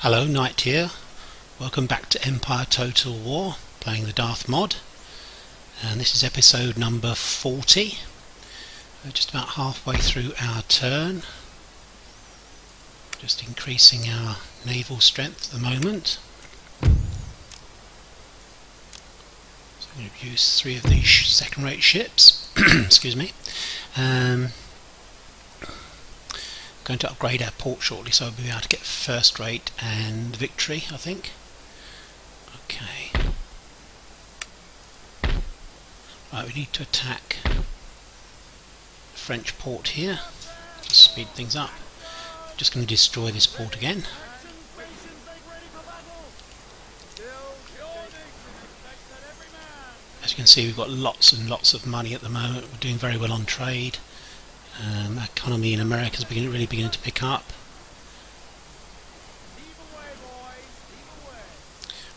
Hello, Knight here. Welcome back to Empire Total War, playing the Darthmod. And this is episode number 40. We're just about halfway through our turn. Just increasing our naval strength at the moment. So I'm going to use 3 of these second-rate ships. Excuse me. Going to upgrade our port shortly, so I'll be able to get first rate and victory, I think. Okay. Right, we need to attack the French port here. Just speed things up. Just going to destroy this port again. As you can see, we've got lots and lots of money at the moment. We're doing very well on trade. Economy in America is really beginning to pick up.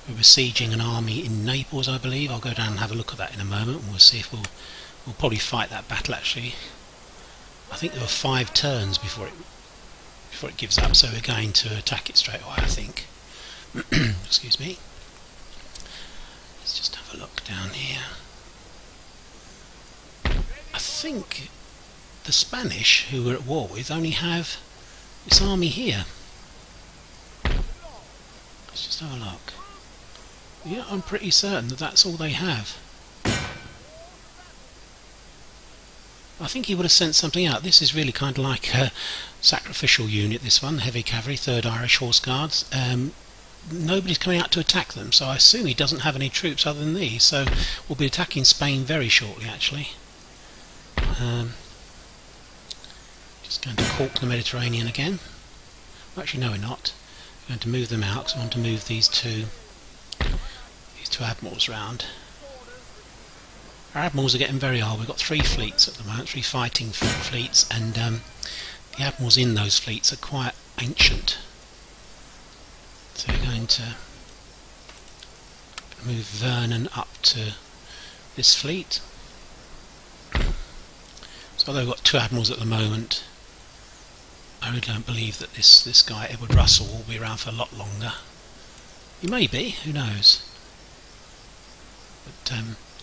We're besieging an army in Naples, I believe. I'll go down and have a look at that in a moment, and we'll see if we'll probably fight that battle. Actually, I think there were 5 turns before it gives up, so we're going to attack it straight away, I think. Excuse me. Let's just have a look down here. I think the Spanish, who we're at war with, only have this army here. Let's just have a look. Yeah, I'm pretty certain that that's all they have. I think he would have sent something out. This is really kind of like a sacrificial unit, this one, Heavy Cavalry, 3rd Irish Horse Guards. Nobody's coming out to attack them, so I assume he doesn't have any troops other than these, so we'll be attacking Spain very shortly, actually. Just going to cork the Mediterranean again. Well, actually, no, we're not. We're going to move them out because I want to move these two admirals round. Our admirals are getting very old. We've got 3 fleets at the moment, 3 fighting fleets, and the admirals in those fleets are quite ancient. So we're going to move Vernon up to this fleet. So although we've got 2 admirals at the moment, I really don't believe that this guy Edward Russell will be around for a lot longer. He may be, who knows. But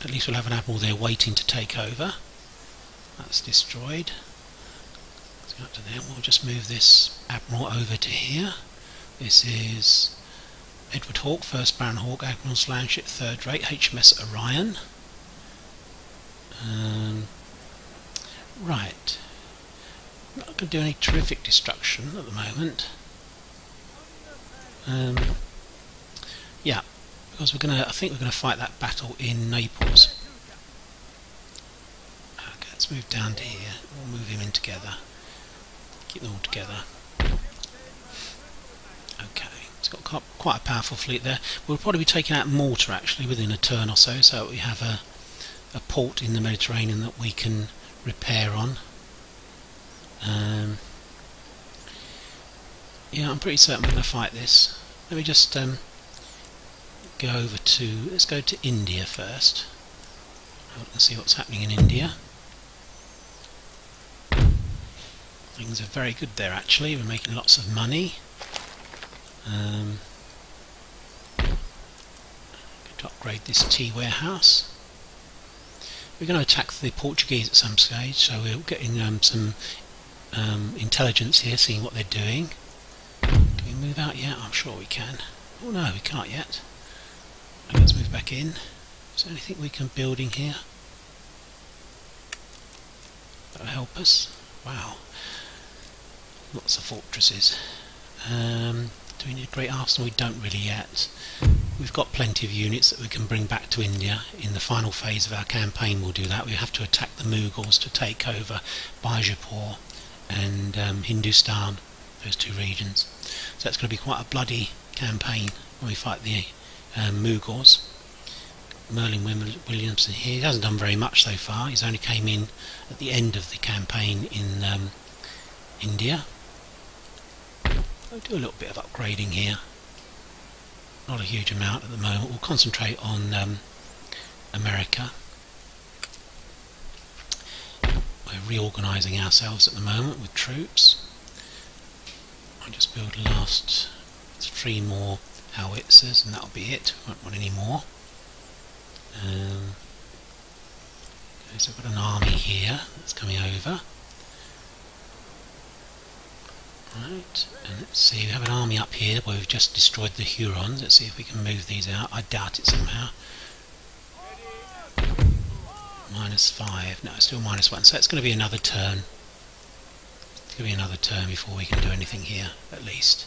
at least we'll have an admiral there waiting to take over. That's destroyed. Let's go up to there. We'll just move this admiral over to here. This is Edward Hawke, 1st Baron Hawke, Admiral's Flagship, 3rd Rate, HMS Orion. Right. I'm not going to do any terrific destruction at the moment. Yeah, because I think we're going to fight that battle in Naples. Okay, let's move down to here. We'll move him in together. Keep them all together. Okay, it's got quite a powerful fleet there. We'll probably be taking out Malta actually within a turn or so, so we have a port in the Mediterranean that we can repair on. Yeah, I'm pretty certain we're going to fight this. Let me just let's go to India first. Let's see what's happening in India. Things are very good there actually, we're making lots of money. Going to upgrade this tea warehouse. We're going to attack the Portuguese at some stage, so we're getting some intelligence here, seeing what they're doing. Can we move out yet? I'm sure we can. Oh no, we can't yet. Okay, let's move back in. Is there anything we can build in here that will help us? Wow. Lots of fortresses. Do we need a great arsenal? We don't really yet. We've got plenty of units that we can bring back to India. In the final phase of our campaign we'll do that. We have to attack the Mughals to take over Bijapur and Hindustan, those 2 regions. So that's going to be quite a bloody campaign when we fight the Mughals. Merlin Williamson here, he hasn't done very much so far. He's only came in at the end of the campaign in India. I'll do a little bit of upgrading here. Not a huge amount at the moment. We'll concentrate on America. We're reorganising ourselves at the moment with troops. I'll just build a last It's 3 more howitzers and that'll be it. Won't want any more. So I've got an army here that's coming over. Right, and let's see, we have an army up here where we've just destroyed the Hurons. Let's see if we can move these out. I doubt it somehow. -5. No, it's still -1. So it's going to be another turn. It's going to be another turn before we can do anything here, at least.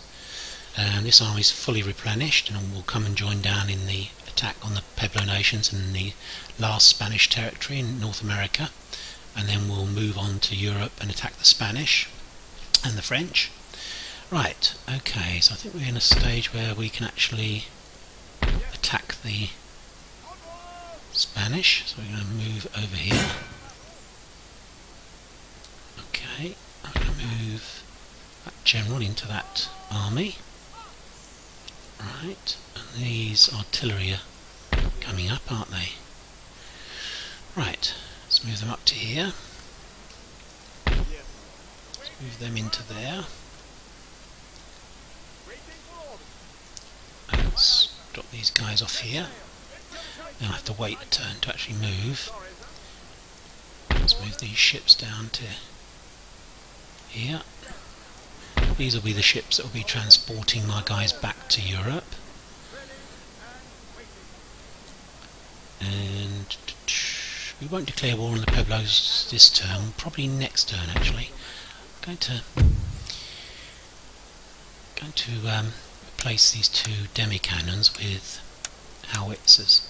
This army is fully replenished and will come and join down in the attack on the Pueblo nations in the last Spanish territory in North America. And then we'll move on to Europe and attack the Spanish and the French. Right, okay, so I think we're in a stage where we can actually attack the Spanish, so we're going to move over here. Okay, I'm going to move that general into that army. Right, and these artillery are coming up, aren't they? Right, let's move them up to here. Move them into there. Let's drop these guys off here. Then I'll have to wait a turn to actually move. Let's move these ships down to here. These will be the ships that will be transporting my guys back to Europe. And we won't declare war on the Pueblos this turn, probably next turn actually. Going to replace these 2 demi-cannons with howitzers.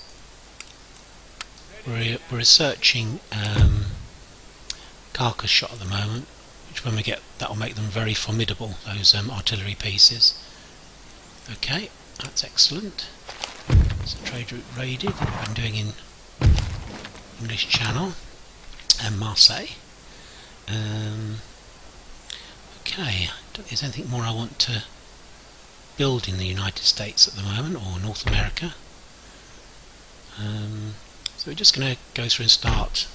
We're researching carcass shot at the moment, which when we get that will make them very formidable, those artillery pieces. Okay, that's excellent. So trade route raided, I've been doing in English Channel and Marseille. Okay, I don't think there's anything more I want to build in the United States at the moment, or North America. So we're just going to go through and start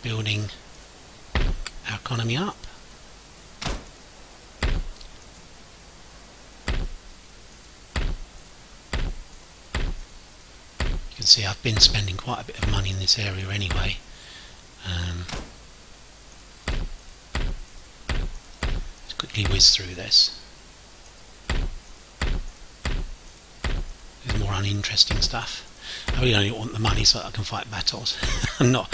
building our economy up. You can see I've been spending quite a bit of money in this area anyway. Quickly whiz through this. There's more uninteresting stuff. I really only want the money so that I can fight battles. I'm not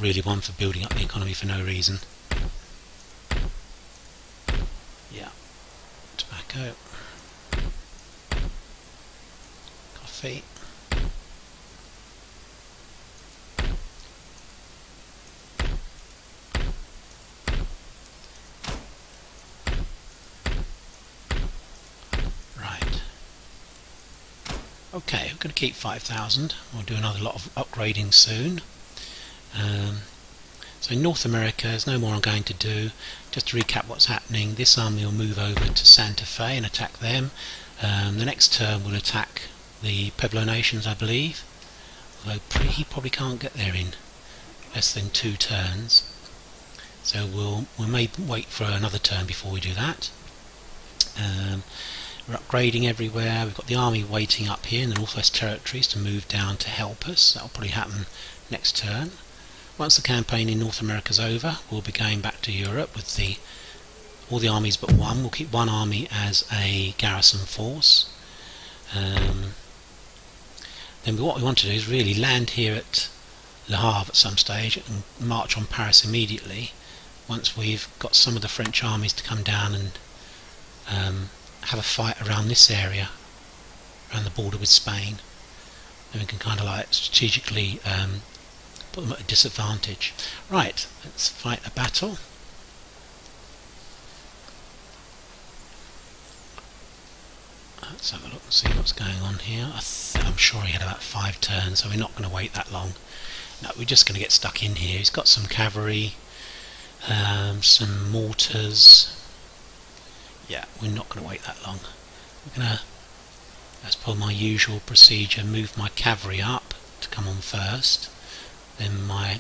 really one for building up the economy for no reason. Yeah. Tobacco. Coffee. Okay, we're going to keep 5,000. We'll do another lot of upgrading soon. So in North America, there's no more I'm going to do. Just to recap what's happening, this army will move over to Santa Fe and attack them. The next turn we'll attack the Pueblo nations, I believe. Although he probably can't get there in less than 2 turns. So we may wait for another turn before we do that. We're upgrading everywhere. We've got the army waiting up here in the Northwest Territories to move down to help us. That'll probably happen next turn. Once the campaign in North America's over, we'll be going back to Europe with all the armies but one. We'll keep one army as a garrison force. Then what we want to do is really land here at Le Havre at some stage and march on Paris immediately once we've got some of the French armies to come down and have a fight around this area, around the border with Spain. Then we can kind of like strategically put them at a disadvantage. Right, let's fight a battle. Let's have a look and see what's going on here. I'm sure he had about 5 turns, so we're not going to wait that long. No, we're just going to get stuck in here. He's got some cavalry, some mortars. Yeah, we're not going to wait that long. We're going to, as per my usual procedure, move my cavalry up to come on first. Then my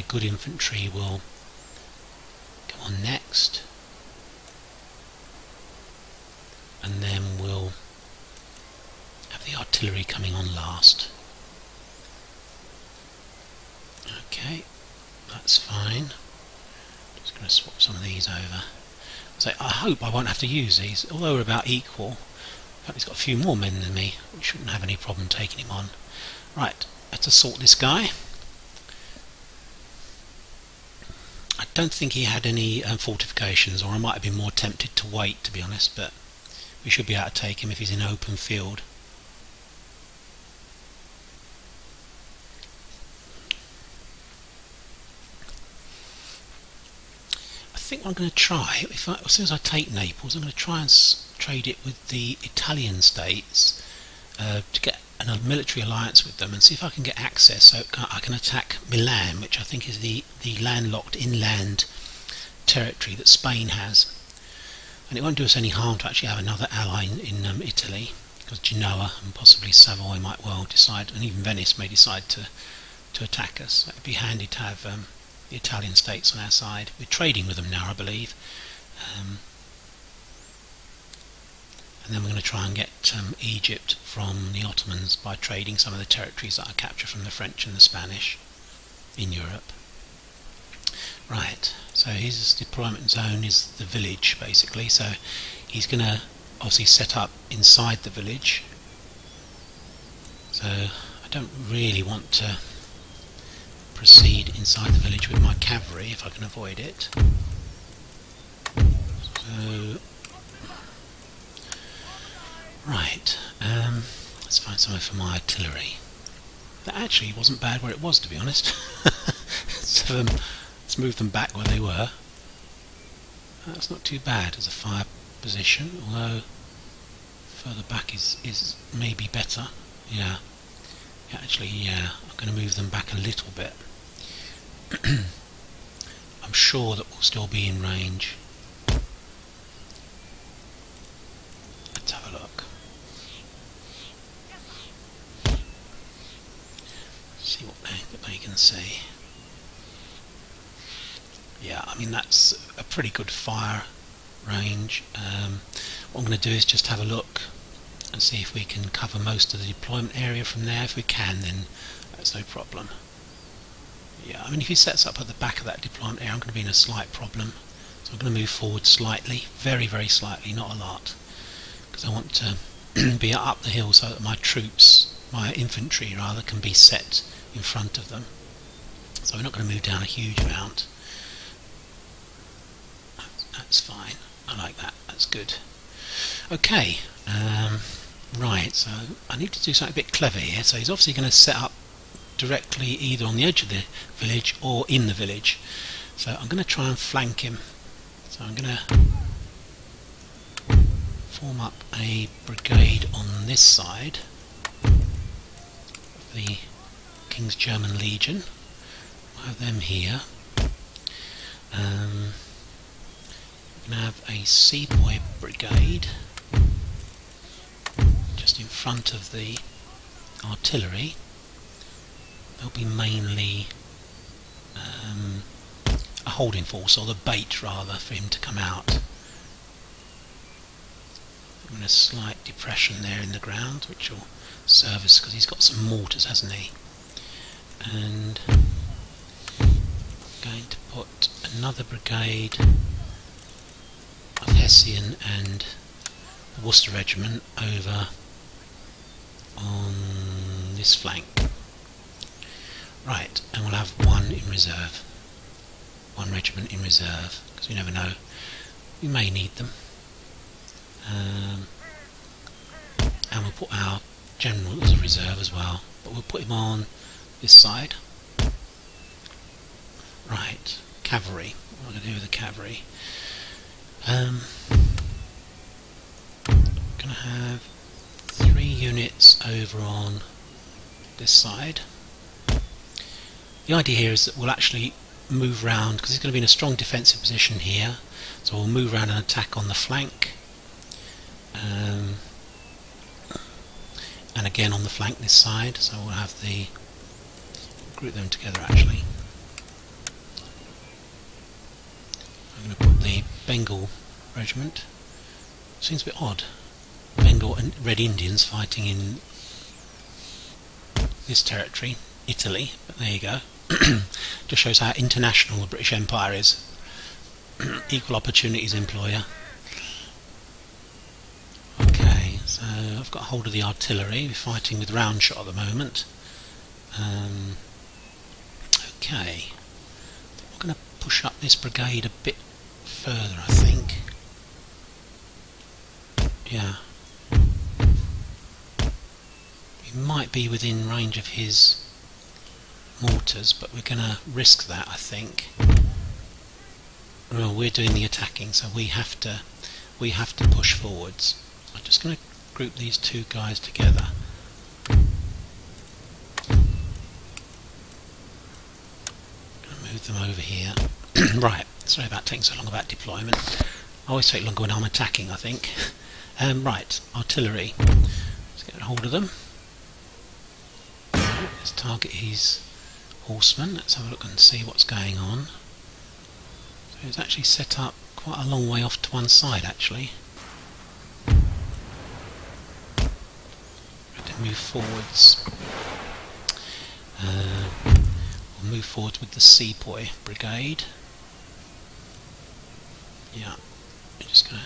good infantry will come on next. artillery coming on last. Okay, that's fine. Just going to swap some of these over. So I hope I won't have to use these, although we're about equal. In fact, he's got a few more men than me. We shouldn't have any problem taking him on. Right, let's assault this guy. I don't think he had any fortifications, or I might have been more tempted to wait, to be honest, but we should be able to take him if he's in open field. I think what I'm going to try, as soon as I take Naples, I'm going to try and trade it with the Italian states to get a military alliance with them and see if I can get access so I can attack Milan, which I think is the landlocked inland territory that Spain has. And it won't do us any harm to actually have another ally in Italy, because Genoa and possibly Savoy might well decide, and even Venice may decide to attack us. It would be handy to have the Italian states on our side. We're trading with them now, I believe. And then we're going to try and get Egypt from the Ottomans by trading some of the territories that I capture from the French and the Spanish in Europe. Right, so his deployment zone is the village, basically. So he's going to obviously set up inside the village. So I don't really want to proceed inside the village with my cavalry if I can avoid it. So right, let's find somewhere for my artillery. That actually wasn't bad where it was, to be honest. So let's move them back where they were. That's not too bad as a fire position, although further back is maybe better. Yeah, actually, yeah, I'm going to move them back a little bit. I'm sure that we'll still be in range. Let's have a look. See what they can see. Yeah, I mean that's a pretty good fire range. What I'm going to do is just have a look and see if we can cover most of the deployment area from there. If we can, then that's no problem. Yeah, I mean if he sets up at the back of that deployment area, I'm going to be in a slight problem. So I'm going to move forward slightly, very slightly, not a lot, because I want to be up the hill so that my troops, my infantry rather, can be set in front of them. So we're not going to move down a huge amount. That's fine. I like that. That's good. Okay. Right. So I need to do something a bit clever here. So he's obviously going to set up directly either on the edge of the village or in the village. So I'm going to try and flank him. So I'm going to form up a brigade on this side of the King's German Legion. We'll have them here. We're going to have a Sepoy brigade just in front of the artillery. They'll be mainly a holding force, or the bait rather, for him to come out. I'm in a slight depression there in the ground, which will serve us because he's got some mortars, hasn't he? And I'm going to put another brigade of Hessian and the Worcester Regiment over on this flank. Right, and we'll have one in reserve. One regiment in reserve, because we never know. We may need them. And we'll put our general as a reserve as well, but we'll put him on this side. Right, cavalry. What am I going to do with the cavalry? I'm going to have 3 units over on this side. The idea here is that we'll actually move round, because he's going to be in a strong defensive position here, so we'll move around and attack on the flank, and again on the flank this side, so we'll have the group them together actually. I'm going to put the Bengal regiment. Seems a bit odd, Bengal and Red Indians fighting in this territory, Italy, but there you go. Just shows how international the British Empire is. Equal opportunities employer. Okay, so I've got hold of the artillery. We're fighting with round shot at the moment. Okay, I'm going to push up this brigade a bit further, I think. Yeah. We might be within range of his mortars, but we're going to risk that, I think. Well, we're doing the attacking, so we have to push forwards. I'm just going to group these two guys together. Move them over here. Right, sorry about taking so long about deployment. I always take longer when I'm attacking, I think. Right, artillery. Let's get a hold of them. Right, let's target his horsemen. Let's have a look and see what's going on. So it's actually set up quite a long way off to one side, actually. We'll move forwards. We'll move forwards with the Sepoy Brigade. Yeah, we're just gonna.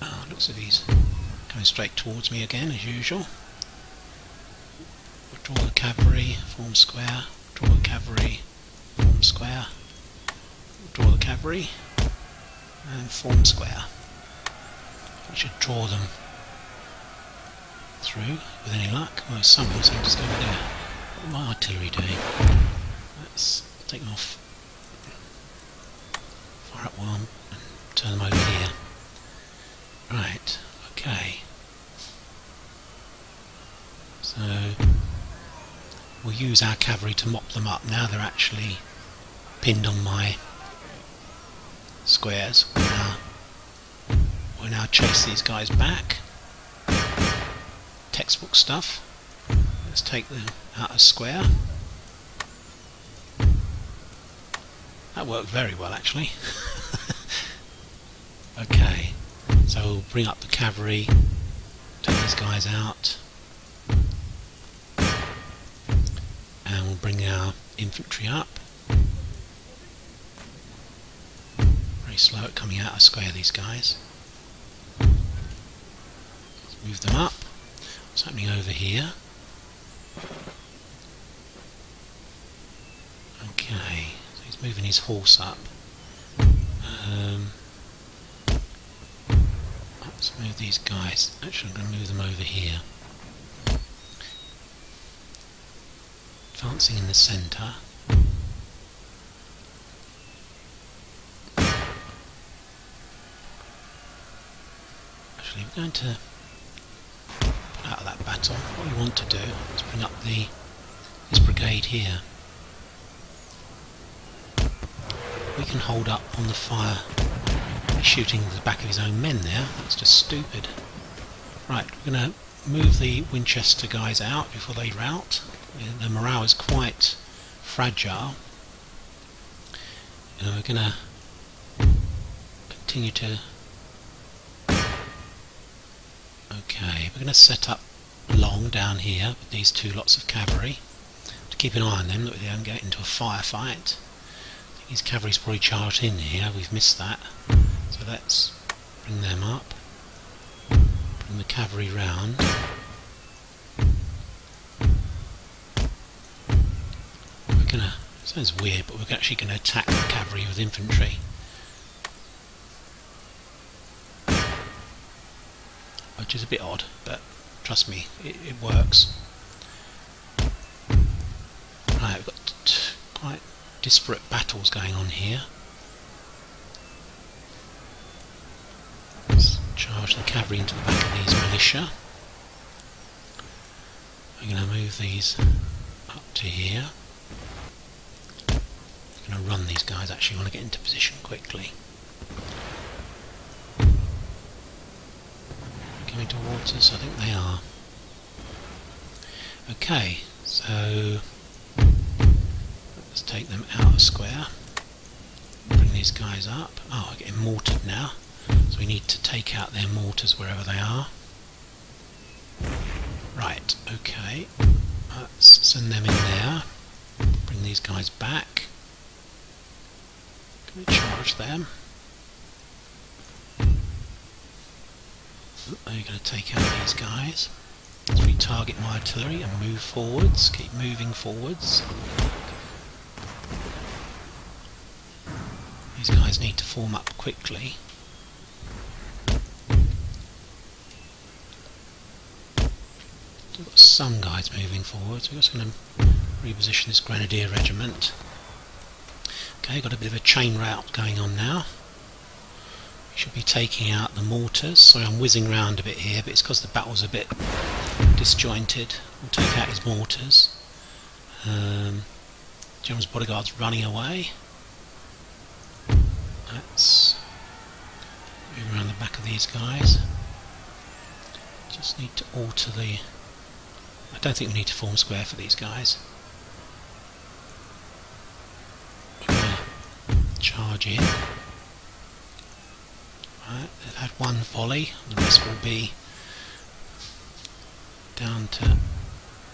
Oh, looks as if he's coming straight towards me again, as usual. We'll draw the cavalry, form square. Draw the cavalry, form square. We'll draw the cavalry, and form square. We should draw them through with any luck. Well, some of them seem to just go over there. What my artillery doing? Let's take them off. Fire up one and turn them over here. Right, okay. So we'll use our cavalry to mop them up. Now they're actually pinned on my squares. We'll now chase these guys back. Textbook stuff. Let's take them out of square. That worked very well, actually. Okay, so we'll bring up the cavalry, take these guys out, and we'll bring our infantry up. Very slow at coming out of square, these guys. Let's move them up. What's happening over here? Okay, so he's moving his horse up. Let's move these guys. Actually, I'm going to move them over here. Advancing in the centre. Actually, we're going to put out of that battle. What we want to do is bring up this brigade here. We can hold up on the fire. He's shooting the back of his own men there. That's just stupid. Right, we're going to move the Winchester guys out before they rout. The morale is quite fragile. And we're going to continue to. Okay, we're going to set up long down here with these two lots of cavalry to keep an eye on them that they don't get into a firefight. His cavalry's probably charged in here, we've missed that. So let's bring them up. Bring the cavalry round. We're gonna, it sounds weird, but we're actually gonna attack the cavalry with infantry. Which is a bit odd, but trust me, it works. Right, we've got quite disparate battles going on here. Let's charge the cavalry into the back of these militia. We're going to move these up to here. We're going to run these guys, actually want to get into position quickly. Coming towards us, I think they are. Okay, so let's take them out of square. Bring these guys up. Oh, I'm getting mortared now. So we need to take out their mortars wherever they are. Right, okay. Let's send them in there. Bring these guys back. Can we charge them? They're going to take out these guys. Let's retarget my artillery and move forwards. Keep moving forwards. These guys need to form up quickly. We've got some guys moving forwards. We're just going to reposition this Grenadier regiment. Okay, got a bit of a chain route going on now. We should be taking out the mortars. Sorry, I'm whizzing around a bit here, but it's because the battle's a bit disjointed. We'll take out his mortars. General's bodyguard's running away. Let's move around the back of these guys. Just need to alter the... I don't think we need to form square for these guys. We're going to charge in. Right, they've had one volley, the rest will be down to...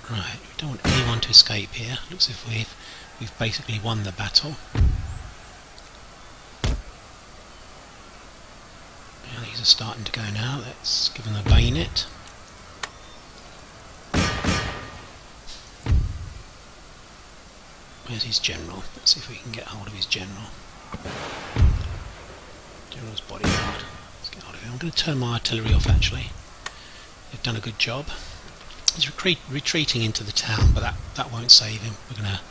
Right, we don't want anyone to escape here. Looks as if we've basically won the battle. Yeah, these are starting to go now. Let's give them a bayonet. Where's his general? Let's see if we can get hold of his general. General's bodyguard. Let's get hold of him. I'm going to turn my artillery off actually. They've done a good job. He's retreating into the town, but that won't save him. We're going to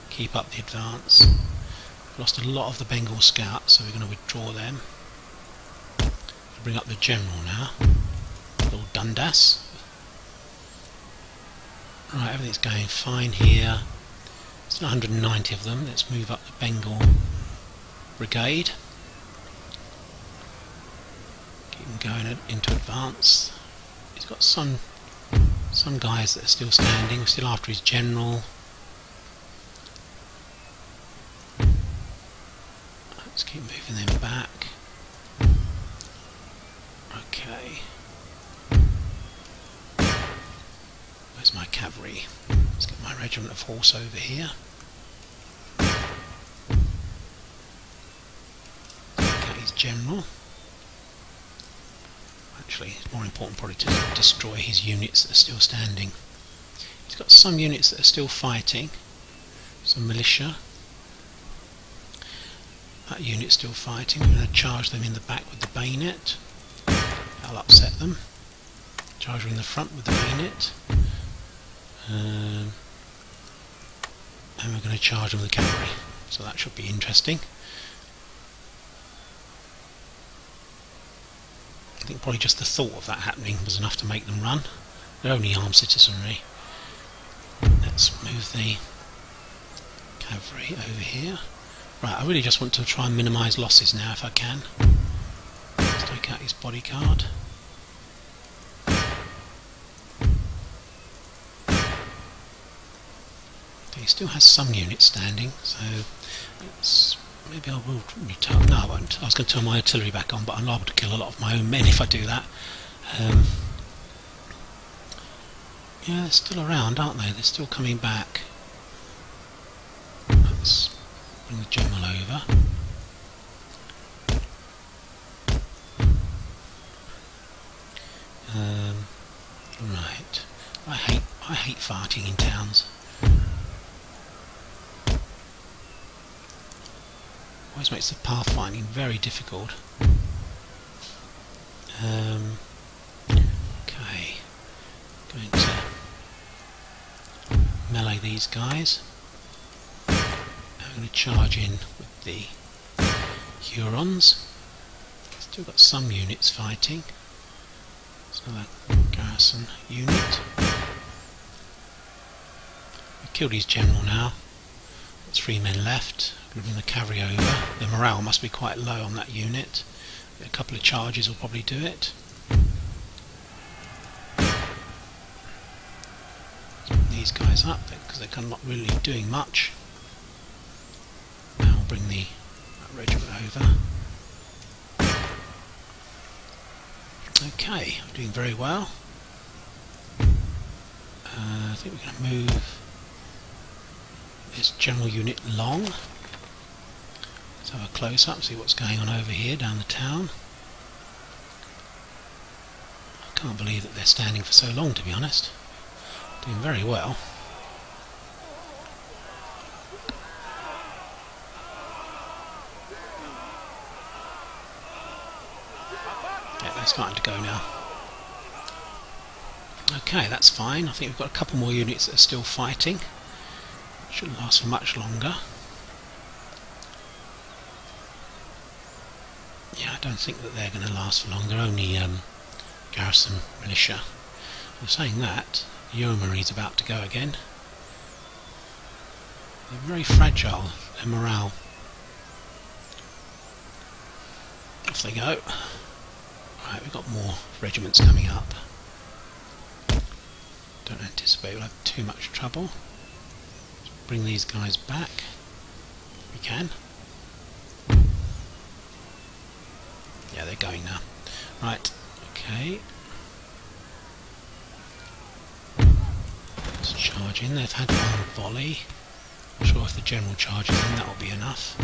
keep up the advance. We've lost a lot of the Bengal scouts, so we're going to withdraw them. I'll bring up the general now. Lord Dundas. Right, everything's going fine here. There's 190 of them. Let's move up the Bengal brigade. Keep them going into advance. He's got some guys that are still standing. We're still after his general. Let's keep moving them back. Okay. Where's my cavalry? Let's get my regiment of horse over here. Take out his general. Actually, it's more important probably to destroy his units that are still standing. He's got some units that are still fighting. Some militia. That unit's still fighting. We're going to charge them in the back with the bayonet. That'll upset them. Charge them in the front with the bayonet. And we're going to charge them with the cavalry. So that should be interesting. I think probably just the thought of that happening was enough to make them run. They're only armed citizenry. Let's move the cavalry over here. Right, I really just want to try and minimise losses now if I can. Let's take out his bodyguard. Okay, he still has some units standing, so let's... Maybe I will return. No, I won't. I was going to turn my artillery back on, but I'm liable to kill a lot of my own men if I do that. Yeah, they're still around, aren't they? They're still coming back. Let's bring the general over. Right. I hate fighting in towns. Always makes the pathfinding very difficult. Okay, going to melee these guys. I'm going to charge in with the Hurons. Still got some units fighting. It's another garrison unit. We killed his general now. Got 3 men left. Bring the cavalry over. The morale must be quite low on that unit. A couple of charges will probably do it. These guys up because they're not really doing much. Now I'll bring the regiment over. Okay, I'm doing very well. I think we're going to move this general unit long. Let's have a close up, see what's going on over here down the town. I can't believe that they're standing for so long, to be honest. Doing very well. Yeah, they're starting to go now. Okay, that's fine. I think we've got a couple more units that are still fighting. Shouldn't last for much longer. Yeah, I don't think that they're going to last for long. They're only garrison militia. Well, saying that, the yeomanry's about to go again. They're very fragile, their morale. Off they go. Right, we've got more regiments coming up. Don't anticipate we'll have too much trouble. Let's bring these guys back. We can. Yeah, they're going now. Right, okay. Let's charge in. They've had one volley. Not sure if the general charges in, that will be enough.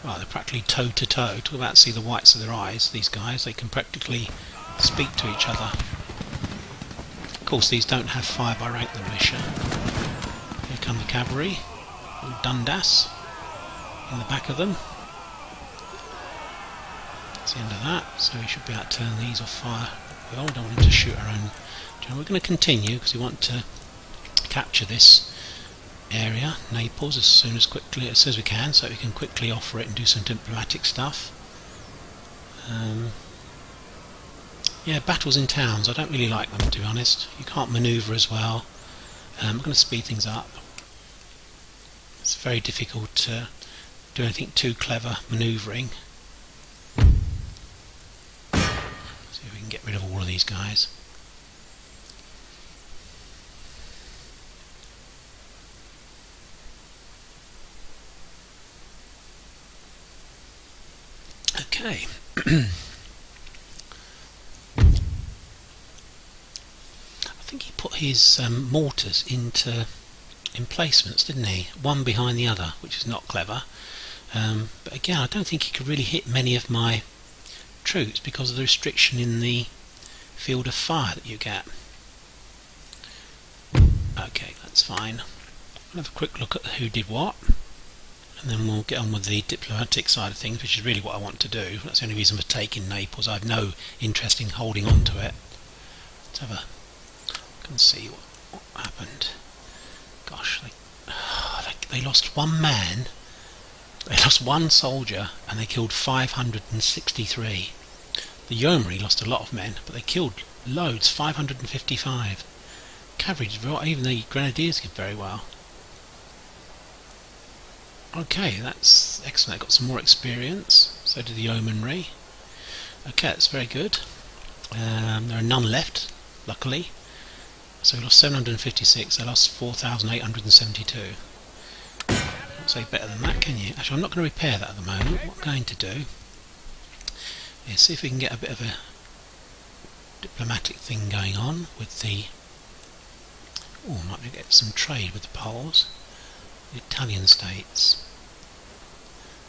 Well, they're practically toe to toe. Talk about see the whites of their eyes, these guys. They can practically speak to each other. Of course, these don't have fire by rank, the militia. Here come the cavalry. Little Dundas in the back of them. That's the end of that. So we should be able to turn these off fire. We all don't want them to shoot our own. We're going to continue because we want to capture this area, Naples, as soon as we can, so we can quickly offer it and do some diplomatic stuff. Yeah, battles in towns, I don't really like them, to be honest. You can't manoeuvre as well. I'm going to speed things up. It's very difficult to do anything too clever manoeuvring. See if we can get rid of all of these guys. Okay. I think he put his mortars into emplacements, didn't he? One behind the other, which is not clever. But again, I don't think he could really hit many of my troops because of the restriction in the field of fire that you get. Okay, that's fine. We'll have a quick look at who did what, and then we'll get on with the diplomatic side of things, which is really what I want to do. That's the only reason for taking Naples. I have no interest in holding on to it. Let's have a look and see what happened. Gosh, they lost one man, they lost one soldier, and they killed 563. The yeomanry lost a lot of men, but they killed loads, 555. Cavalry did very well, even the grenadiers did very well. Okay, that's excellent. I got some more experience. So did the yeomanry. Okay, that's very good. There are none left, luckily. So we lost 756. They lost 4,872. Can't say better than that, can you? Actually, I'm not going to repair that at the moment. What I'm going to do is see if we can get a bit of a diplomatic thing going on with the. Oh, might be get some trade with the Poles, the Italian states.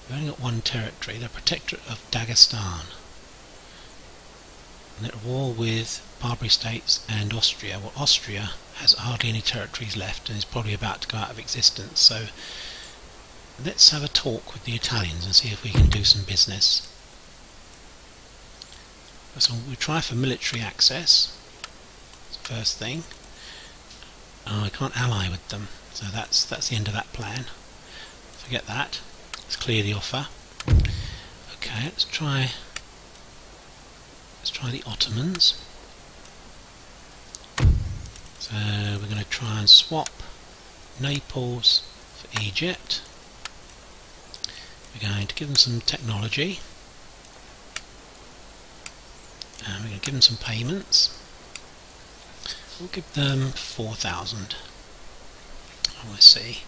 We've only got one territory. They're Protectorate of Dagestan. And they're at war with Barbary states and Austria. Well, Austria has hardly any territories left and is probably about to go out of existence. So let's have a talk with the Italians and see if we can do some business. So we try for military access. That's the first thing. Oh, I can't ally with them, so that's the end of that plan. Forget that. Let's clear the offer. Okay, let's try the Ottomans. So we're going to try and swap Naples for Egypt. We're going to give them some technology. And we're going to give them some payments. We'll give them 4,000. Let's see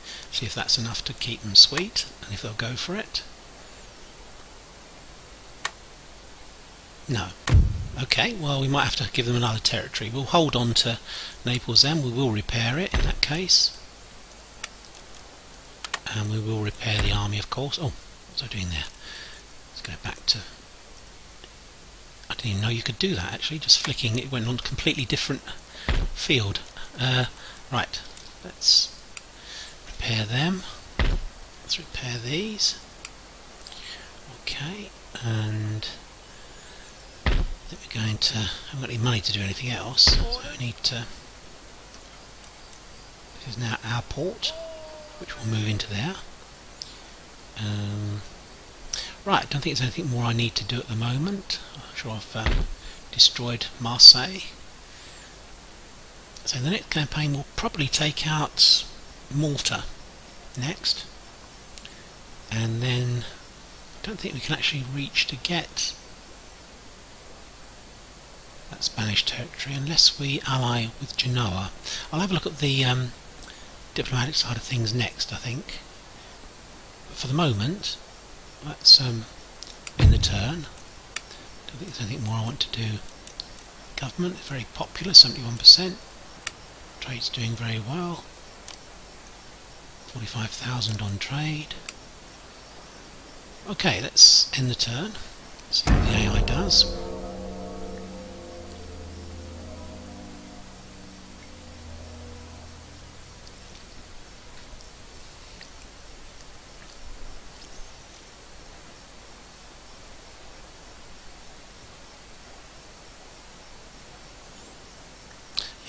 if that's enough to keep them sweet, and if they'll go for it. No. Okay, well we might have to give them another territory. We'll hold on to Naples then, we will repair it in that case. And we will repair the army of course. Oh, what was I doing there? Let's go back to... I didn't even know you could do that actually, just flicking it went on a completely different field. Right, let's repair them. Let's repair these. Okay, and then we're going to... I haven't got any money to do anything else, so we need to... This is now our port, which will move into there. Right, I don't think there's anything more I need to do at the moment. I'm sure I've destroyed Marseille. So the next campaign will probably take out Malta next. And then I don't think we can actually reach to get that Spanish territory unless we ally with Genoa. I'll have a look at the diplomatic side of things next, I think. But for the moment, let's end the turn. Don't think there's anything more I want to do. Government is very popular, 71%. Trade's doing very well. 45,000 on trade. Okay, let's end the turn. See what the AI does.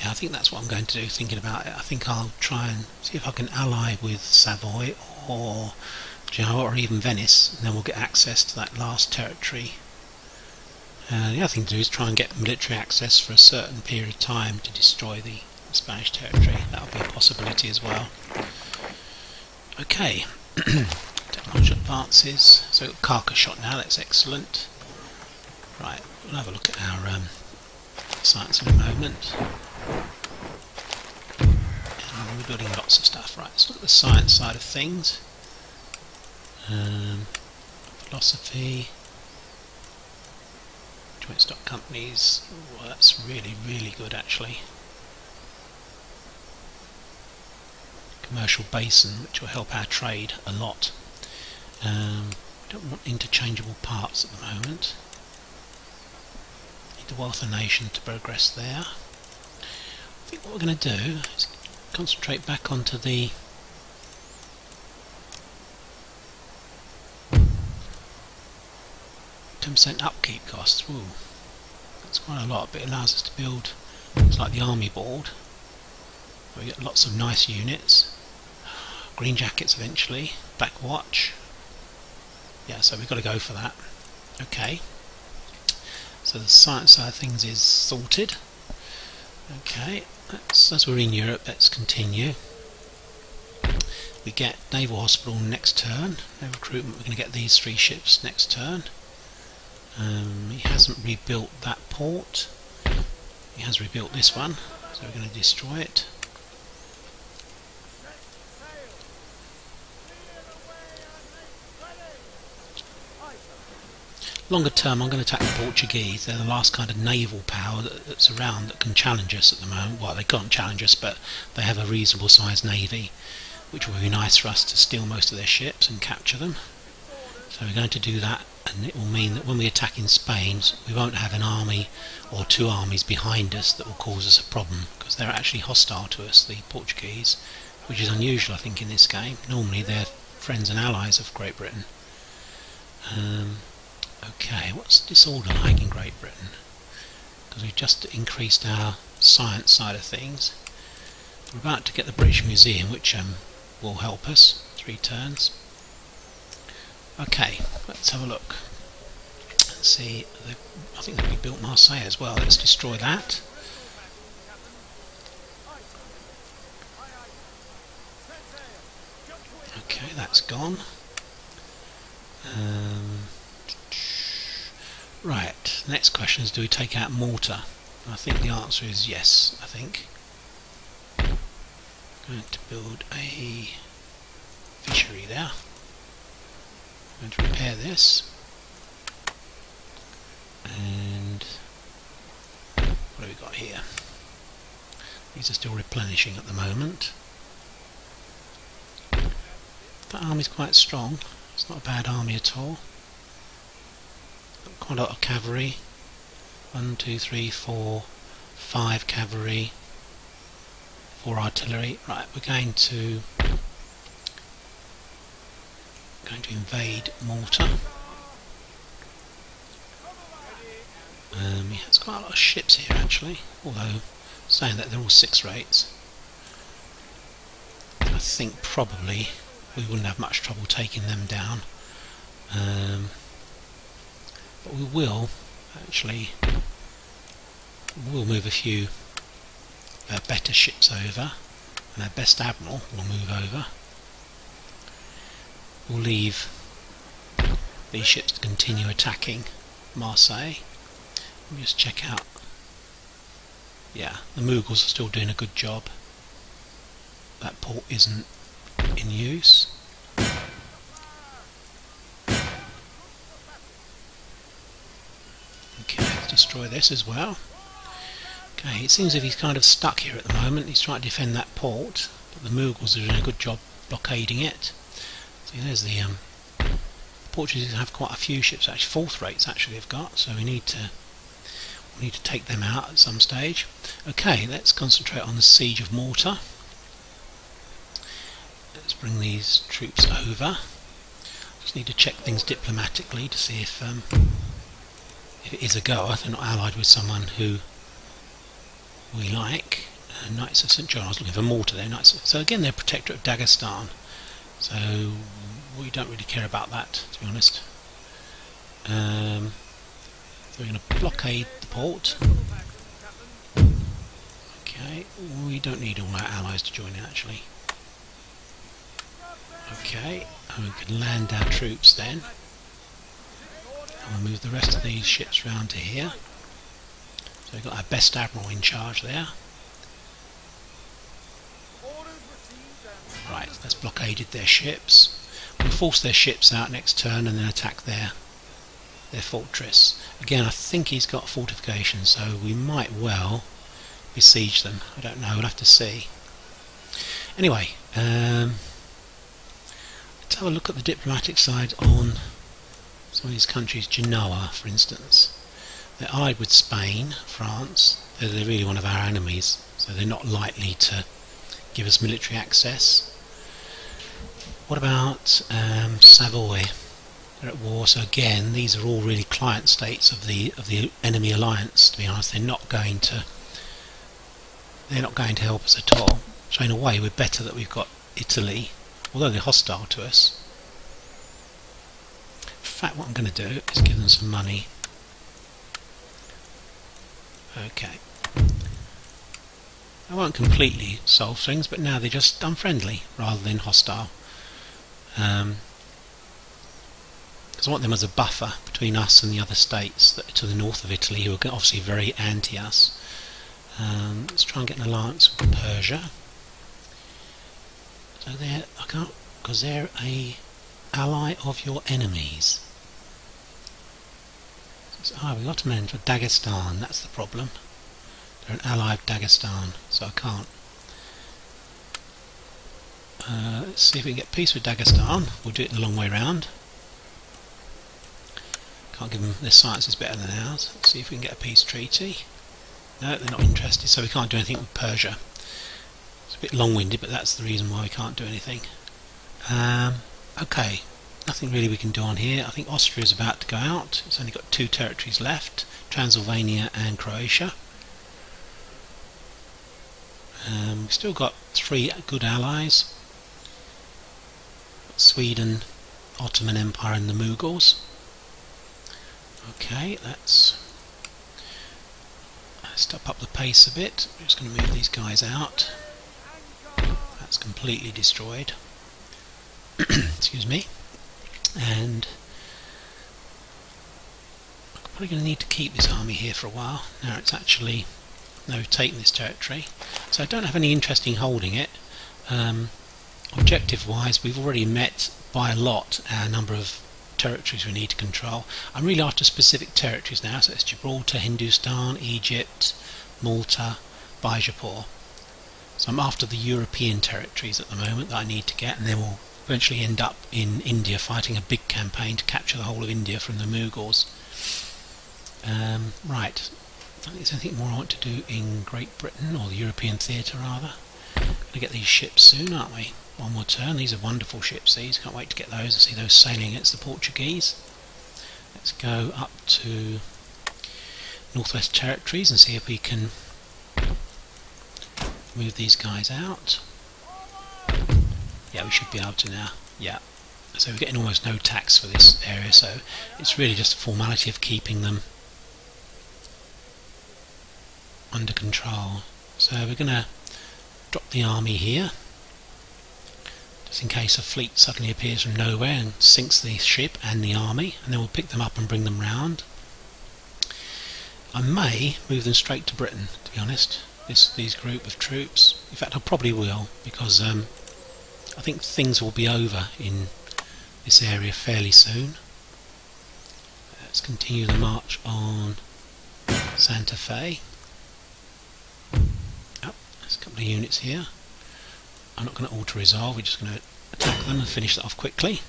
I think that's what I'm going to do, thinking about it. I think I'll try and see if I can ally with Savoy or Genoa or even Venice, and then we'll get access to that last territory. The other thing to do is try and get military access for a certain period of time to destroy the Spanish territory. That'll be a possibility as well. Okay, technology advances. So we've got carcass shot now, that's excellent. Right, we'll have a look at our science in a moment. And we're building lots of stuff. Right, let's look at the science side of things. Philosophy, joint stock companies. Well, that's really good actually. Commercial basin, which will help our trade a lot. Don't want interchangeable parts at the moment. Need the wealth of nation to progress there. I think what we're going to do is concentrate back onto the %, upkeep costs. Ooh, that's quite a lot, but it allows us to build things like the army board, where we get lots of nice units. Green jackets eventually, black watch. Yeah, so we've got to go for that. Okay, so the science side of things is sorted. Okay, as we're in Europe, let's continue. We get naval hospital next turn. Naval recruitment, we're going to get these 3 ships next turn. He hasn't rebuilt that port. He has rebuilt this one, so we're going to destroy it. Longer term, I'm going to attack the Portuguese. They're the last kind of naval power that's around that can challenge us at the moment. Well, they can't challenge us, but they have a reasonable sized navy, which will be nice for us to steal most of their ships and capture them. So we're going to do that, and it will mean that when we attack in Spain, we won't have an army or 2 armies behind us that will cause us a problem, because they're actually hostile to us, the Portuguese, which is unusual I think in this game. Normally they're friends and allies of Great Britain. Okay, what's disorder like in Great Britain? Because we've just increased our science side of things. We're about to get the British Museum, which will help us. 3 turns. Okay, let's have a look. Let's see, I think that we built Marseille as well. Let's destroy that. Okay, that's gone. Right, the next question is, do we take out Malta? I think the answer is yes, I think. I'm going to build a fishery there. I'm going to repair this. And here? These are still replenishing at the moment. That army's quite strong. It's not a bad army at all. Got quite a lot of cavalry. 1, 2, 3, 4, 5 cavalry, 4 artillery. Right, we're going to invade Malta. Yeah, there's quite a lot of ships here actually, although saying that they're all 6 rates. I think probably we wouldn't have much trouble taking them down, but we will actually move a few better ships over, and our best admiral will move over. We'll leave these ships to continue attacking Marseille. Let me just check out. Yeah, the Mughals are still doing a good job. That port isn't in use. Okay, let's destroy this as well. Okay, it seems as if he's kind of stuck here at the moment. He's trying to defend that port, but the Mughals are doing a good job blockading it. So there's the Portuguese have quite a few ships, actually 4th rates actually they've got, so we need to take them out at some stage. Okay, let's concentrate on the siege of Malta. Let's bring these troops over. Just need to check things diplomatically to see if it is a goer. They're not allied with someone who we like. Knights of St. John. I was looking for Malta there. So again, they're protectorate of Dagestan. So we don't really care about that, to be honest. So we're going to blockade the port. Okay, we don't need all our allies to join in actually. Okay, and we can land our troops then. And we'll move the rest of these ships round to here. So we've got our best admiral in charge there. Right, that's blockaded their ships. We'll force their ships out next turn and then attack their fortress. Again, I think he's got fortifications, so we might well besiege them. I don't know, we'll have to see. Anyway, let's have a look at the diplomatic side on some of these countries. Genoa, for instance. They're allied with Spain, France. They're really one of our enemies, so they're not likely to give us military access. What about Savoy? They're at war, so again these are all really client states of the enemy alliance. To be honest, they're not going to help us at all. So in a way, we're better that we've got Italy, although they're hostile to us. In fact, what I'm going to do is give them some money. Okay. I won't completely solve things, but now they're just unfriendly rather than hostile. Because I want them as a buffer between us and the other states that are to the north of Italy, who are obviously very anti us. Let's try and get an alliance with Persia. So I can't, because they're a ally of your enemies. We've got them in for Dagestan. That's the problem. They're an ally of Dagestan, so I can't. Let's see if we can get peace with Dagestan. We'll do it the long way round. Can't give them, their science is better than ours. Let's see if we can get a peace treaty. No, they're not interested, so we can't do anything with Persia. It's a bit long-winded, but that's the reason why we can't do anything. Okay, nothing really we can do on here. I think Austria's about to go out. It's only got 2 territories left, Transylvania and Croatia. We've still got 3 good allies. Sweden, Ottoman Empire and the Mughals. Okay, let's step up the pace a bit. I'm just going to move these guys out. That's completely destroyed. Excuse me. And I'm probably going to need to keep this army here for a while. Now it's actually taken this territory, so I don't have any interest in holding it. Objective wise, we've already met by a lot our number of territories we need to control. I'm really after specific territories now, so it's Gibraltar, Hindustan, Egypt, Malta, Bijapur. So I'm after the European territories at the moment that I need to get, and then we'll eventually end up in India fighting a big campaign to capture the whole of India from the Mughals. Right, I think there's anything more I want to do in Great Britain, or the European theatre rather. Going to get these ships soon, aren't we? One more turn. These are wonderful ships, these. Can't wait to get those and see those sailing against the Portuguese. Let's go up to Northwest Territories and see if we can move these guys out. Yeah, we should be able to now. Yeah. So we're getting almost no tax for this area, so it's really just a formality of keeping them under control. So we're going to drop the army here, just in case a fleet suddenly appears from nowhere and sinks the ship and the army, and then we'll pick them up and bring them round. I may move them straight to Britain, to be honest, these group of troops. In fact, I probably will, because I think things will be over in this area fairly soon. Let's continue the march on Santa Fe. Oh, there's a couple of units here. I'm not going to auto-resolve, we're just going to attack them and finish that off quickly.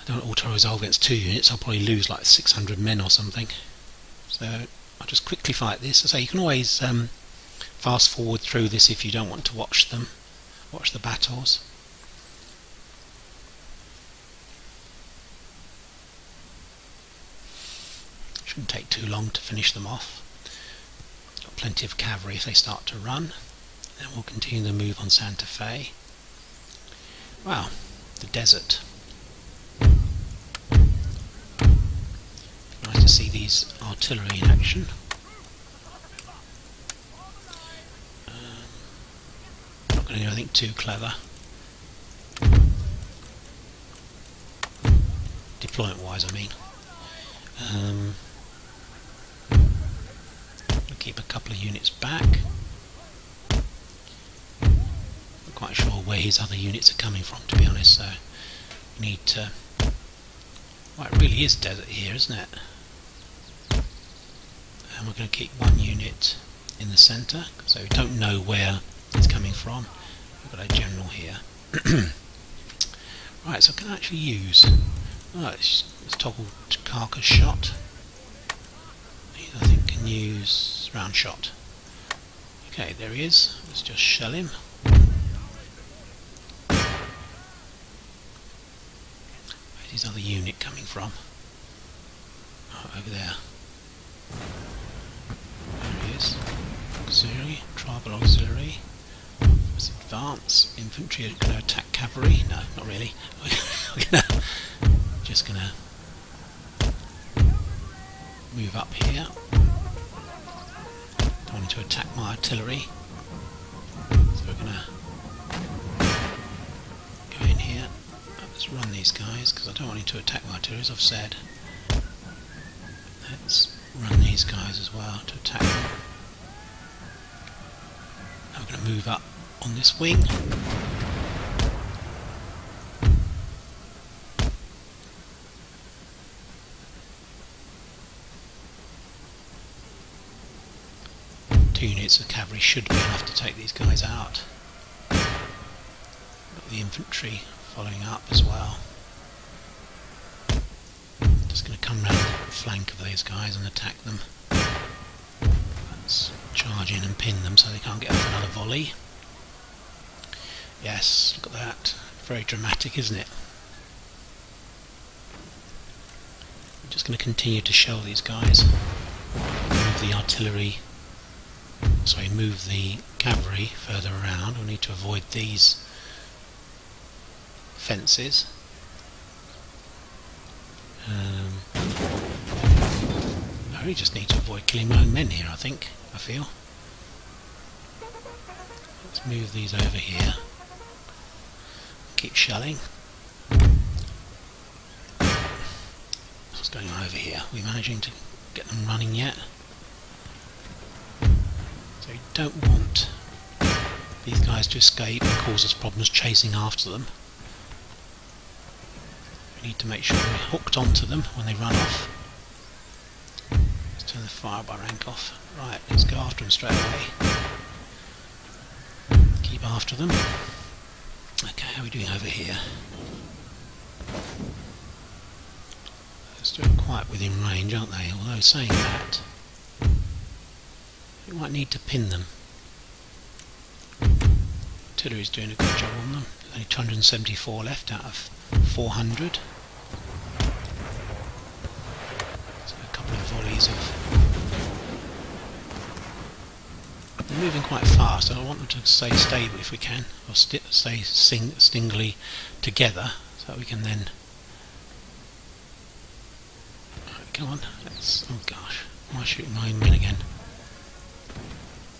I don't want to auto-resolve against 2 units, I'll probably lose like 600 men or something. So I'll just quickly fight this. So you can always fast forward through this if you don't want to watch the battles. Shouldn't take too long to finish them off. Got plenty of cavalry if they start to run. Then we'll continue the move on Santa Fe. Wow, the desert. Nice to see these artillery in action. Not going to do anything too clever. Deployment wise, I mean. I'll keep a couple of units back. Not quite sure where his other units are coming from, to be honest, so we need to... Well, it really is desert here, isn't it? And we're going to keep one unit in the centre, so we don't know where it's coming from. We've got a general here. Right, so can I actually use... Oh, let's toggle to carcass shot. I think can use round shot. Okay, there he is. Let's just shell him. Where's his other unit coming from? Oh, over there. There he is. Auxiliary, tribal auxiliary. Let's advance. Infantry are going to attack cavalry. No, not really. Just going to move up here. Don't want to attack my artillery, so we're going to go in here. Let's run these guys because I don't want you to attack my artillery, as I've said. Let's run these guys as well to attack them. Now we're going to move up on this wing. Units of cavalry should be enough to take these guys out. Got the infantry following up as well. Just going to come round the flank of these guys and attack them. Let's charge in and pin them so they can't get up another volley. Yes, look at that. Very dramatic, isn't it? I'm just going to continue to shell these guys. Move the artillery. So we move the cavalry further around. We need to avoid these fences. I really just need to avoid killing my own men here, I feel. Let's move these over here. Keep shelling. What's going on over here? Are we managing to get them running yet? So we don't want these guys to escape and cause us problems chasing after them. We need to make sure we're hooked onto them when they run off. Let's Turn the fire by rank off. Right, let's go after them straight away. Keep after them. Okay, how are we doing over here? They're still quite within range, aren't they? Although saying that, we might need to pin them. Artillery's doing a good job on them. Only 274 left out of 400. So a couple of volleys of... They're moving quite fast, and I want them to stay stable if we can, or stay singly together, so that we can then... Right, come on, let's... Oh gosh, why am I shooting my own men again?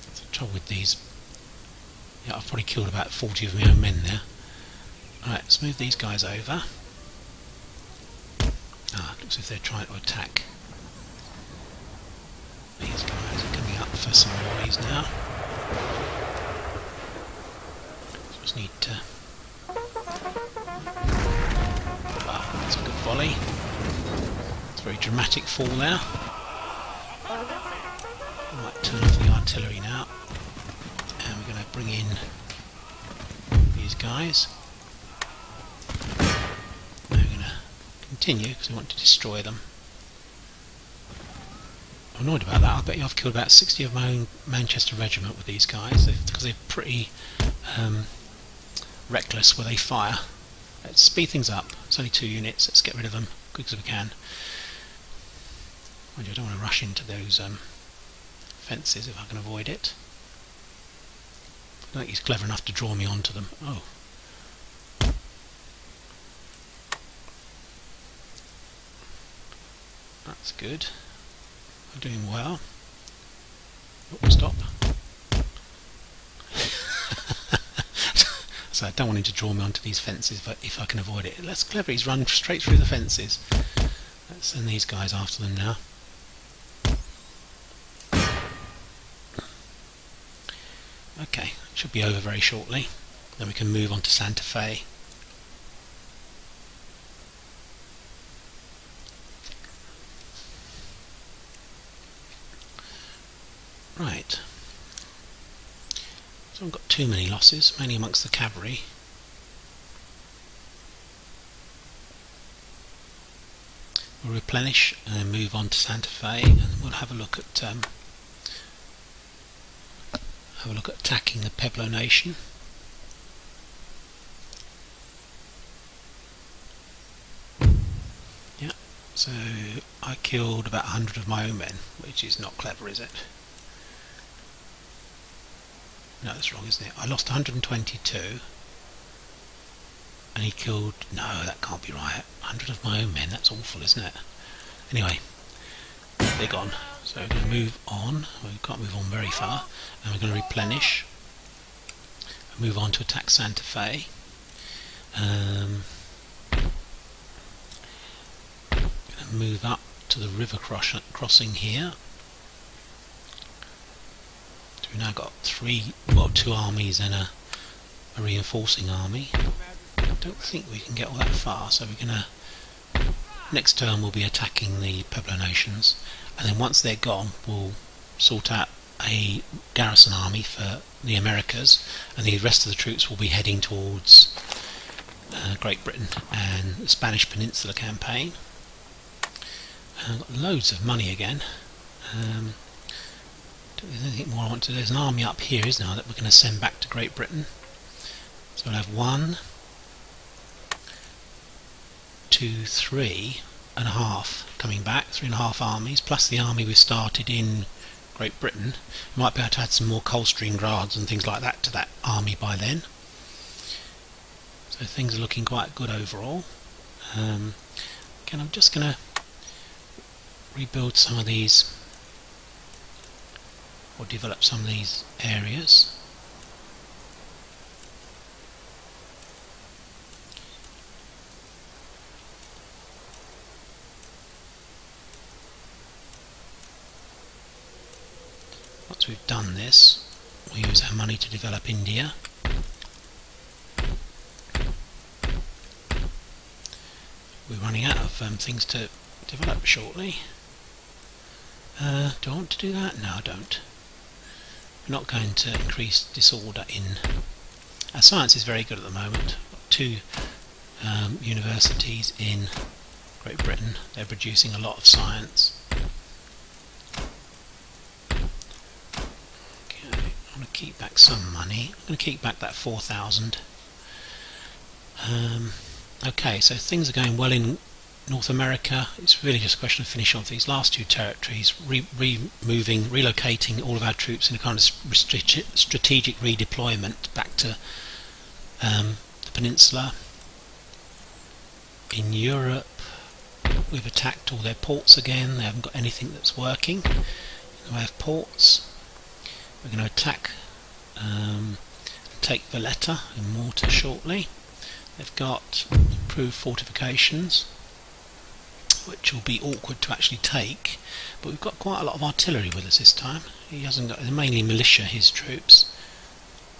That's the trouble with these. Yeah, I've probably killed about 40 of my own men there. Alright, let's move these guys over. Ah, looks as if they're trying to attack. These guys are coming up for some volleys now. Just need to... Ah, that's a good volley. It's a very dramatic fall there. I might turn off the artillery now. And we're going to bring in these guys. And we're going to continue because we want to destroy them. I'm annoyed about that. I bet you I've killed about 60 of my own Manchester regiment with these guys because they're pretty reckless where they fire. Let's speed things up. It's only 2 units. Let's get rid of them as quick as we can. Mind you, I don't want to rush into those fences if I can avoid it. I don't think he's clever enough to draw me onto them. Oh. That's good. I'm doing well. Oh, stop. So I don't want him to draw me onto these fences, but if I can avoid it. That's clever, he's run straight through the fences. Let's send these guys after them now. Okay, it should be over very shortly. Then we can move on to Santa Fe. Right. So I've got too many losses, mainly amongst the cavalry. We'll replenish and then move on to Santa Fe, and we'll have a look at attacking the Pueblo nation. Yeah, so I killed about 100 of my own men, which is not clever, is it? No, that's wrong, isn't it? I lost 122, and he killed... No, that can't be right. 100 of my own men, that's awful, isn't it? Anyway, they're gone. So we're going to move on. Well, we can't move on very far, and we're going to replenish and move on to attack Santa Fe. Going to move up to the river crossing here. So we've now got 2 armies and a reinforcing army. I don't think we can get all that far, so we're going to... Next turn we'll be attacking the Pueblo nations, and then once they're gone we'll sort out a garrison army for the Americas, and the rest of the troops will be heading towards Great Britain and the Spanish Peninsula campaign. I've got loads of money again. Don't think there's anything more I want to do. There's an army up here, isn't there, that we're going to send back to Great Britain. So we'll have 1, 2, 3.5 coming back, 3.5 armies, plus the army we started in Great Britain. We might be able to add some more Coldstream Guards and things like that to that army by then. So things are looking quite good overall. Again, I'm just going to rebuild some of these, or develop some of these areas. Once we've done this, we'll use our money to develop India. We're running out of things to develop shortly. Do I want to do that? No, I don't. We're not going to increase disorder in... Our science is very good at the moment. We've got two universities in Great Britain. They're producing a lot of science. Okay, I'm going to keep back some money. I'm going to keep back that 4,000. Okay, so things are going well in North America. It's really just a question of finishing off these last two territories, relocating all of our troops in a kind of strategic redeployment back to the peninsula. In Europe, we've attacked all their ports again. They haven't got anything that's working in the way of ports. We're going to attack, take Valletta in Malta shortly. They've got improved fortifications, which will be awkward to actually take, but we've got quite a lot of artillery with us this time. He hasn't got, mainly militia, his troops,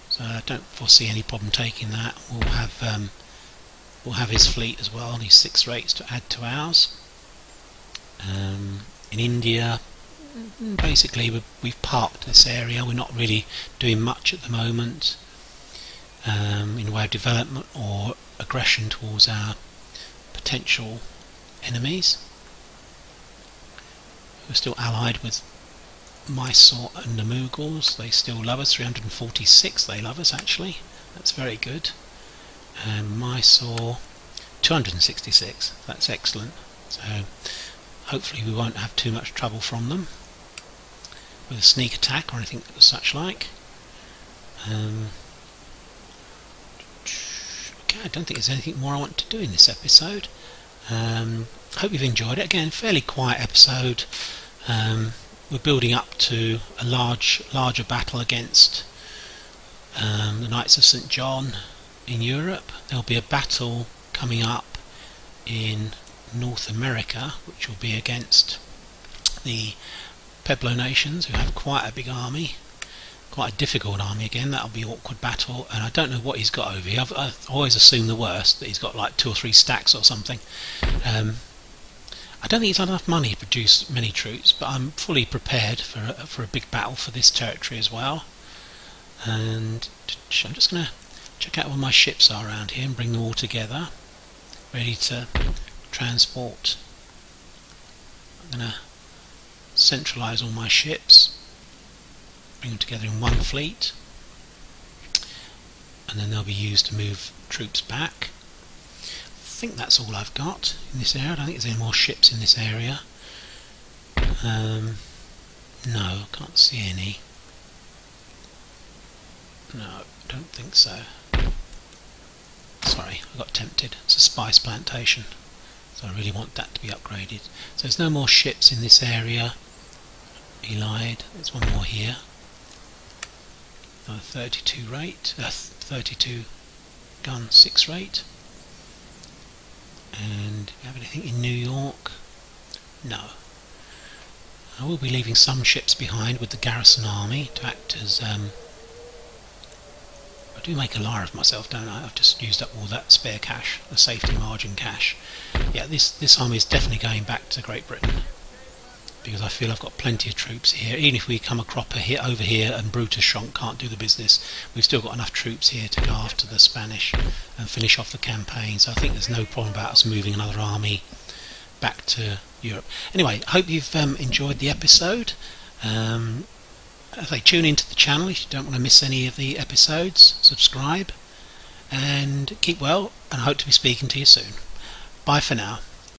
so I don't foresee any problem taking that. We'll have his fleet as well, these 6 rates to add to ours. In India, basically we've parked this area. We're not really doing much at the moment in the way of development or aggression towards our potential enemies. We're still allied with Mysore and the Mughals. They still love us. 346 they love us, actually. That's very good. And Mysore 266. That's excellent. So hopefully we won't have too much trouble from them with a sneak attack or anything such like. Okay, I don't think there's anything more I want to do in this episode. Hope you've enjoyed it. Again, fairly quiet episode. We're building up to a larger battle against the Knights of St. John in Europe. There'll be a battle coming up in North America, which will be against the Pueblo nations, who have quite a big army, quite a difficult army again. That'll be an awkward battle, and I don't know what he's got over here. I've always assumed the worst, that he's got like 2 or 3 stacks or something. I don't think he's had enough money to produce many troops, but I'm fully prepared for a big battle for this territory as well. And I'm just going to check out where my ships are around here and bring them all together, ready to transport. I'm going to centralise all my ships, bring them together in one fleet, and then they'll be used to move troops back. I think that's all I've got in this area. I don't think there's any more ships in this area. No, I can't see any. No, I don't think so. Sorry, I got tempted. It's a spice plantation, so I really want that to be upgraded. So there's no more ships in this area. He lied. There's one more here. 32 rate, 32 gun 6 rate. And do we have anything in New York? No. I will be leaving some ships behind with the garrison army to act as I do make a liar of myself, don't I? I've just used up all that spare cash, the safety margin cash. Yeah, this army is definitely going back to Great Britain, because I feel I've got plenty of troops here. Even if we come a cropper here, over here, and Brutus Schonk can't do the business, we've still got enough troops here to go after the Spanish and finish off the campaign. So I think there's no problem about us moving another army back to Europe. Anyway, I hope you've enjoyed the episode. As I tune into the channel, if you don't want to miss any of the episodes, subscribe and keep well, and I hope to be speaking to you soon. Bye for now.